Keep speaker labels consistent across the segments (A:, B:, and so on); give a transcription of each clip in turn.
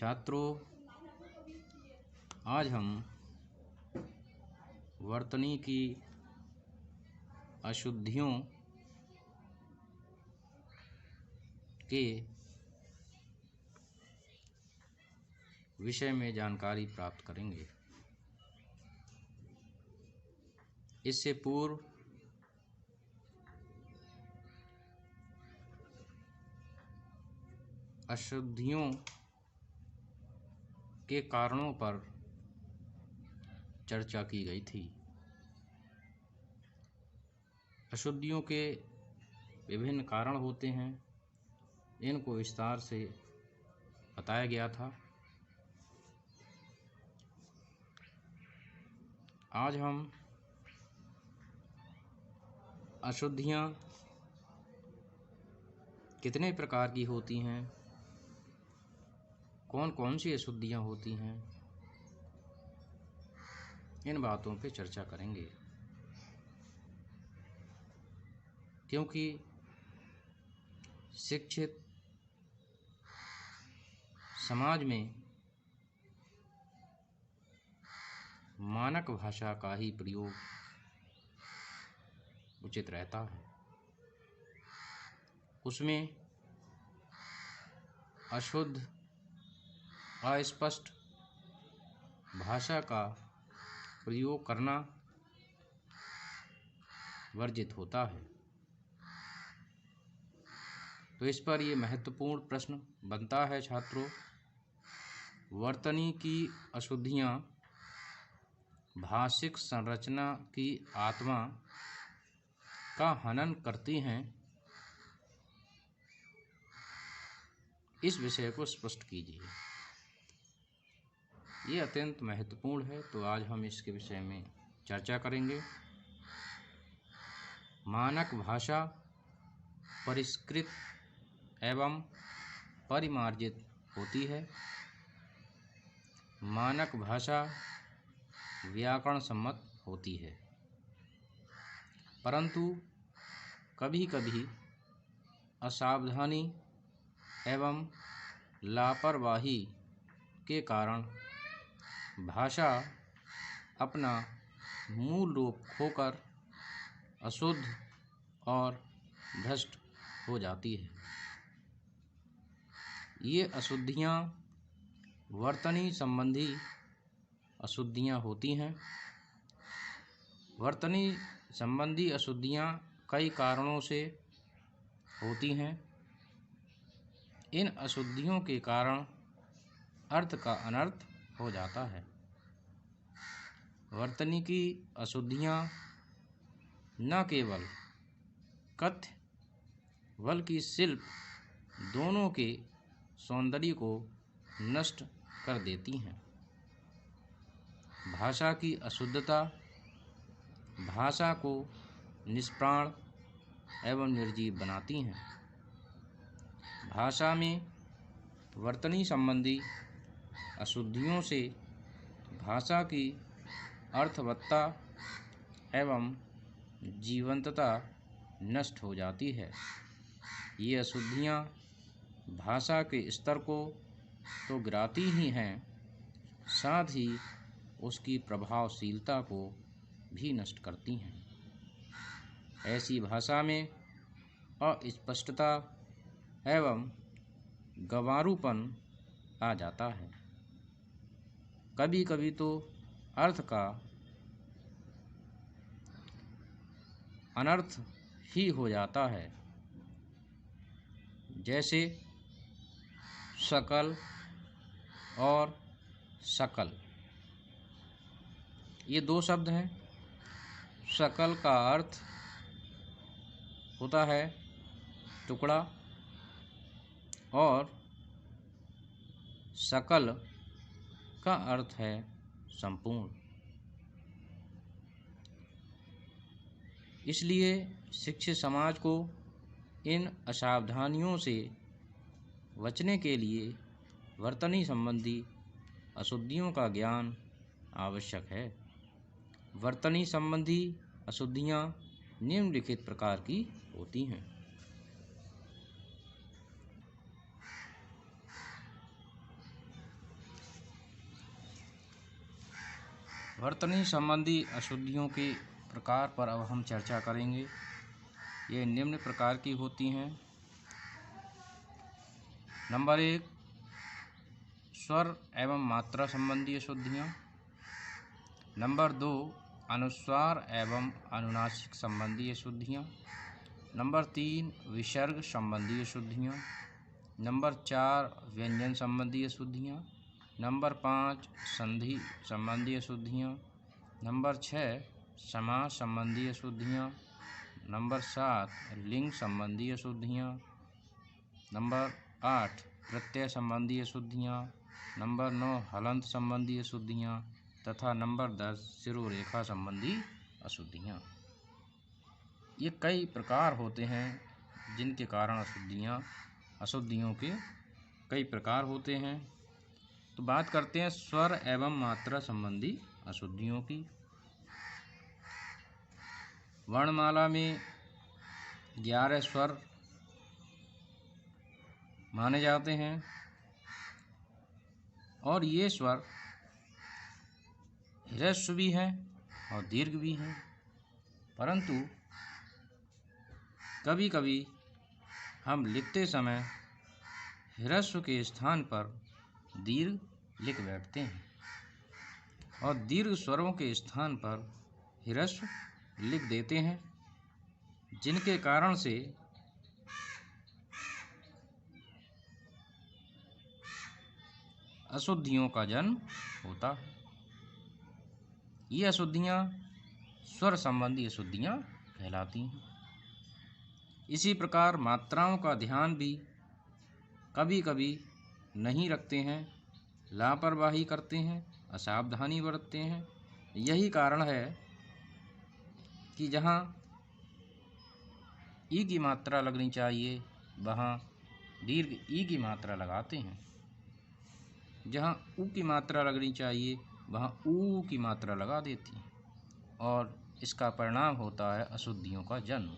A: छात्रों, आज हम वर्तनी की अशुद्धियों के विषय में जानकारी प्राप्त करेंगे। इससे पूर्व अशुद्धियों के कारणों पर चर्चा की गई थी। अशुद्धियों के विभिन्न कारण होते हैं, इनको विस्तार से बताया गया था। आज हम अशुद्धियाँ कितने प्रकार की होती हैं, कौन कौन सी अशुद्धियाँ होती हैं, इन बातों पे चर्चा करेंगे। क्योंकि शिक्षित समाज में मानक भाषा का ही प्रयोग उचित रहता है। उसमें अशुद्ध, अस्पष्ट भाषा का प्रयोग करना वर्जित होता है। तो इस पर ये महत्वपूर्ण प्रश्न बनता है छात्रों, वर्तनी की अशुद्धियाँ भाषिक संरचना की आत्मा का हनन करती हैं, इस विषय को स्पष्ट कीजिए। ये अत्यंत महत्वपूर्ण है, तो आज हम इसके विषय में चर्चा करेंगे। मानक भाषा परिष्कृत एवं परिमार्जित होती है। मानक भाषा व्याकरण सम्मत होती है, परंतु कभी कभी असावधानी एवं लापरवाही के कारण भाषा अपना मूल रूप खोकर अशुद्ध और भ्रष्ट हो जाती है। ये अशुद्धियाँ वर्तनी संबंधी अशुद्धियाँ होती हैं। वर्तनी संबंधी अशुद्धियाँ कई कारणों से होती हैं। इन अशुद्धियों के कारण अर्थ का अनर्थ हो जाता है। वर्तनी की अशुद्धियाँ न केवल कथ्य बल्कि शिल्प दोनों के सौंदर्य को नष्ट कर देती हैं। भाषा की अशुद्धता भाषा को निष्प्राण एवं निर्जीव बनाती हैं। भाषा में वर्तनी संबंधी अशुद्धियों से भाषा की अर्थवत्ता एवं जीवंतता नष्ट हो जाती है। ये अशुद्धियाँ भाषा के स्तर को तो गिराती ही हैं, साथ ही उसकी प्रभावशीलता को भी नष्ट करती हैं। ऐसी भाषा में अस्पष्टता एवं गंवारूपन आ जाता है। कभी कभी तो अर्थ का अनर्थ ही हो जाता है। जैसे सकल और सकल, ये दो शब्द हैं। सकल का अर्थ होता है टुकड़ा और सकल का अर्थ है संपूर्ण। इसलिए शिक्षित समाज को इन असावधानियों से बचने के लिए वर्तनी संबंधी अशुद्धियों का ज्ञान आवश्यक है। वर्तनी संबंधी अशुद्धियाँ निम्नलिखित प्रकार की होती हैं। वर्तनी संबंधी अशुद्धियों के प्रकार पर अब हम चर्चा करेंगे। ये निम्न प्रकार की होती हैं। नंबर 1, स्वर एवं मात्रा संबंधी अशुद्धियाँ। नंबर 2, अनुस्वार एवं अनुनासिक संबंधी अशुद्धियाँ। नंबर 3, विसर्ग संबंधी अशुद्धियाँ। नंबर 4, व्यंजन संबंधी अशुद्धियाँ। नंबर 5, संधि संबंधी अशुद्धियाँ। नंबर 6, समास संबंधी अशुद्धियाँ। नंबर 7, लिंग संबंधी अशुद्धियाँ। नंबर 8, प्रत्यय संबंधी अशुद्धियाँ। नंबर 9, हलंत संबंधी अशुद्धियाँ तथा नंबर 10, शिरोरेखा संबंधी अशुद्धियाँ। ये कई प्रकार होते हैं जिनके कारण अशुद्धियों के कई प्रकार होते हैं। तो बात करते हैं स्वर एवं मात्रा संबंधी अशुद्धियों की। वर्णमाला में 11 स्वर माने जाते हैं और ये स्वर ह्रस्व भी हैं और दीर्घ भी हैं, परंतु कभी कभी हम लिखते समय ह्रस्व के स्थान पर दीर्घ लिख बैठते हैं और दीर्घ स्वरों के स्थान पर ह्रस्व लिख देते हैं, जिनके कारण से अशुद्धियों का जन्म होता है। ये अशुद्धियाँ स्वर संबंधी अशुद्धियाँ कहलाती हैं। इसी प्रकार मात्राओं का ध्यान भी कभी कभी नहीं रखते हैं, लापरवाही करते हैं, असावधानी बरतते हैं। यही कारण है कि जहाँ ई की मात्रा लगनी चाहिए वहाँ दीर्घ ई की मात्रा लगाते हैं, जहाँ ऊ की मात्रा लगनी चाहिए वहाँ ऊ की मात्रा लगा देती हैं और इसका परिणाम होता है अशुद्धियों का जन्म।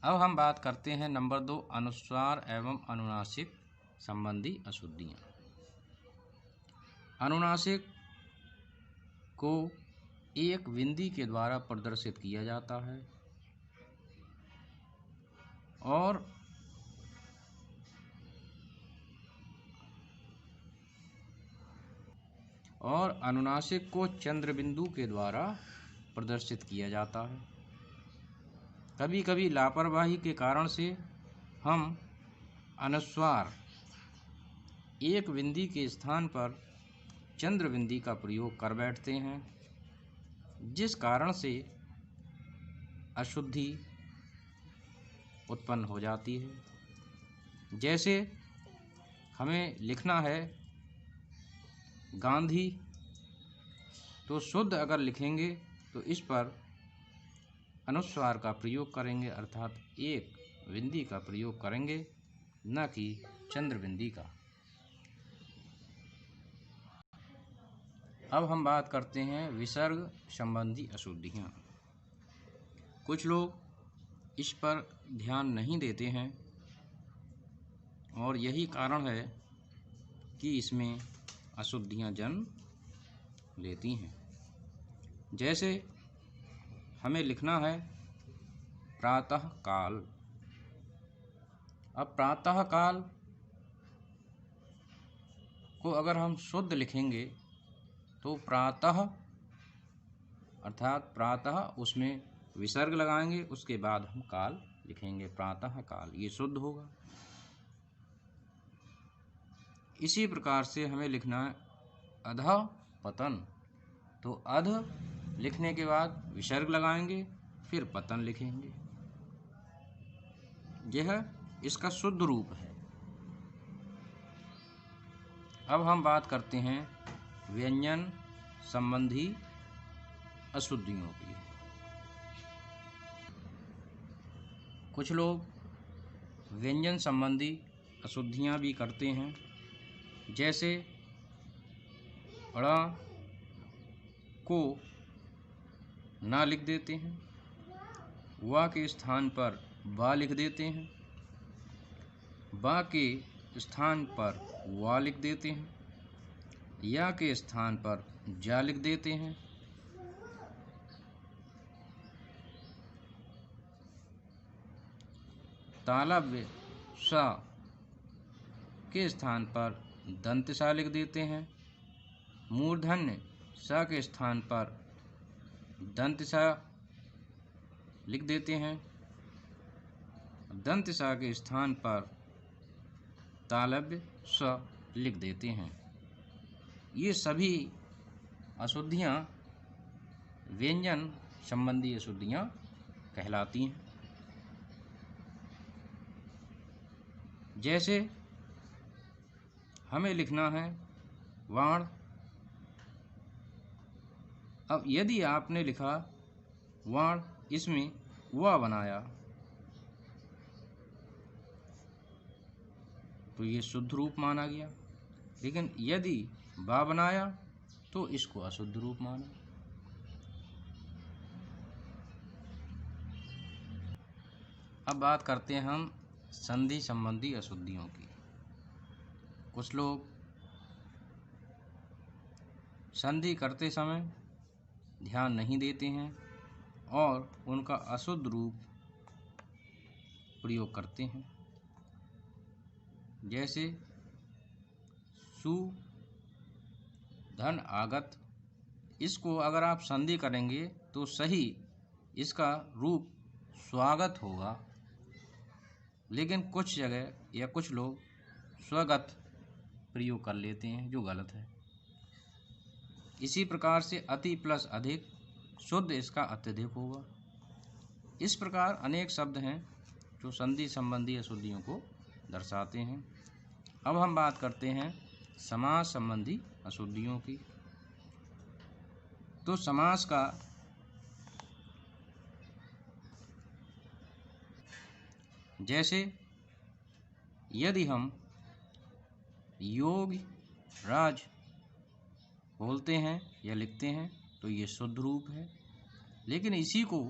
A: अब हम बात करते हैं नंबर 2, अनुस्वार एवं अनुनासिक संबंधी अशुद्धियाँ। अनुनासिक को एक बिंदी के द्वारा प्रदर्शित किया जाता है और अनुनासिक को चंद्र बिंदु के द्वारा प्रदर्शित किया जाता है। कभी कभी लापरवाही के कारण से हम अनुस्वार एक बिंदी के स्थान पर चंद्र बिंदी का प्रयोग कर बैठते हैं, जिस कारण से अशुद्धि उत्पन्न हो जाती है। जैसे हमें लिखना है गांधी, तो शुद्ध अगर लिखेंगे तो इस पर अनुस्वार का प्रयोग करेंगे, अर्थात एक बिंदी का प्रयोग करेंगे, न कि चंद्र बिंदी का। अब हम बात करते हैं विसर्ग संबंधी अशुद्धियाँ। कुछ लोग इस पर ध्यान नहीं देते हैं और यही कारण है कि इसमें अशुद्धियाँ जन्म लेती हैं। जैसे हमें लिखना है प्रातः काल। अब प्रातः काल को अगर हम शुद्ध लिखेंगे तो प्रातः अर्थात प्रातः उसमें विसर्ग लगाएंगे, उसके बाद हम काल लिखेंगे, प्रातः काल, ये शुद्ध होगा। इसी प्रकार से हमें लिखना है अधः पतन, तो अध लिखने के बाद विसर्ग लगाएंगे, फिर पतन लिखेंगे। यह इसका शुद्ध रूप है। अब हम बात करते हैं व्यंजन संबंधी अशुद्धियों की। कुछ लोग व्यंजन संबंधी अशुद्धियाँ भी करते हैं, जैसे ड़ को ना लिख देते हैं, वा के स्थान पर बा लिख देते हैं, बा के स्थान पर वा लिख देते हैं, या के स्थान पर जा लिख देते हैं। तालव्य सा के स्थान पर दंत सा लिख देते हैं। मूर्धन्य सा के स्थान पर दंत सा लिख देते हैं। दंत सा के स्थान पर तालव्य स लिख देते हैं। ये सभी अशुद्धियाँ व्यंजन संबंधी अशुद्धियाँ कहलाती हैं। जैसे हमें लिखना है वाण। अब यदि आपने लिखा वाण, इसमें वा बनाया, तो ये शुद्ध रूप माना गया। लेकिन यदि बा बनाया तो इसको अशुद्ध रूप माना। अब बात करते हैं हम संधि संबंधी अशुद्धियों की। कुछ लोग संधि करते समय ध्यान नहीं देते हैं और उनका अशुद्ध रूप प्रयोग करते हैं। जैसे सु धन आगत, इसको अगर आप संधि करेंगे तो सही इसका रूप स्वागत होगा, लेकिन कुछ जगह या कुछ लोग स्वगत प्रयोग कर लेते हैं, जो गलत है। इसी प्रकार से अति प्लस अधिक, शुद्ध इसका अत्यधिक होगा। इस प्रकार अनेक शब्द हैं जो संधि संबंधी अशुद्धियों को दर्शाते हैं। अब हम बात करते हैं समास संबंधी अशुद्धियों की। तो समास का जैसे यदि हम योग राज बोलते हैं या लिखते हैं तो ये शुद्ध रूप है। लेकिन इसी को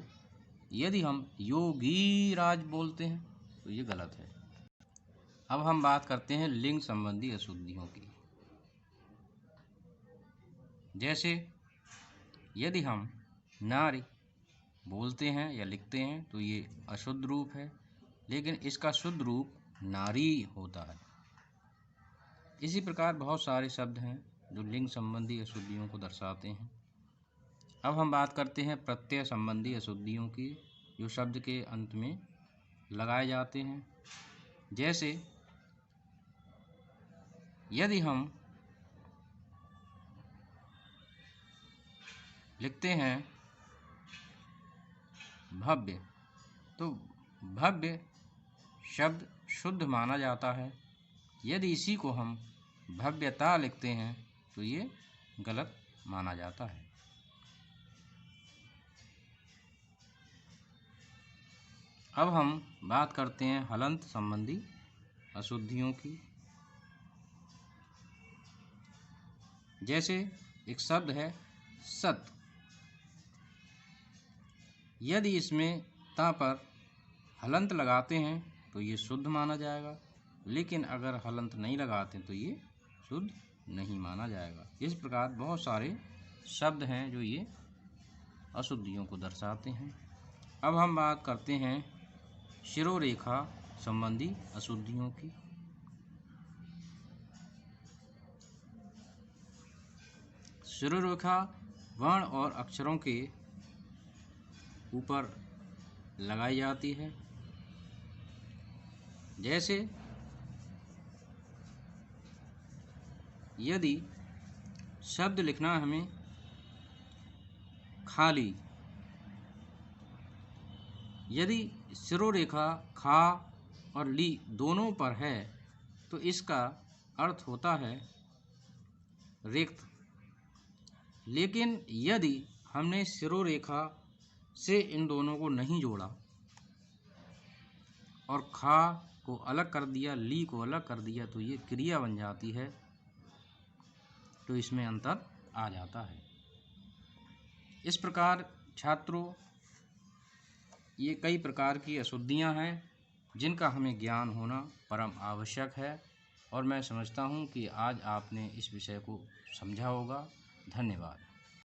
A: यदि हम योगी राज बोलते हैं तो ये गलत है। अब हम बात करते हैं लिंग संबंधी अशुद्धियों की। जैसे यदि हम नारी बोलते हैं या लिखते हैं तो ये अशुद्ध रूप है, लेकिन इसका शुद्ध रूप नारी होता है। इसी प्रकार बहुत सारे शब्द हैं जो लिंग संबंधी अशुद्धियों को दर्शाते हैं। अब हम बात करते हैं प्रत्यय संबंधी अशुद्धियों की, जो शब्द के अंत में लगाए जाते हैं। जैसे यदि हम लिखते हैं भव्य, तो भव्य शब्द शुद्ध माना जाता है। यदि इसी को हम भव्यता लिखते हैं तो ये गलत माना जाता है। अब हम बात करते हैं हलंत संबंधी अशुद्धियों की। जैसे एक शब्द है सत, यदि इसमें ता पर हलंत लगाते हैं तो ये शुद्ध माना जाएगा, लेकिन अगर हलंत नहीं लगाते तो ये शुद्ध नहीं माना जाएगा। इस प्रकार बहुत सारे शब्द हैं जो ये अशुद्धियों को दर्शाते हैं। अब हम बात करते हैं शिरोरेखा संबंधी अशुद्धियों की। शिरोरेखा वर्ण और अक्षरों के ऊपर लगाई जाती है। जैसे यदि शब्द लिखना हमें खाली, यदि शिरोरेखा खा और ली दोनों पर है तो इसका अर्थ होता है रिक्त। लेकिन यदि हमने शिरोरेखा से इन दोनों को नहीं जोड़ा और खा को अलग कर दिया, ली को अलग कर दिया, तो ये क्रिया बन जाती है, तो इसमें अंतर आ जाता है। इस प्रकार छात्रों, ये कई प्रकार की अशुद्धियां हैं जिनका हमें ज्ञान होना परम आवश्यक है। और मैं समझता हूँ कि आज आपने इस विषय को समझा होगा। धन्यवाद।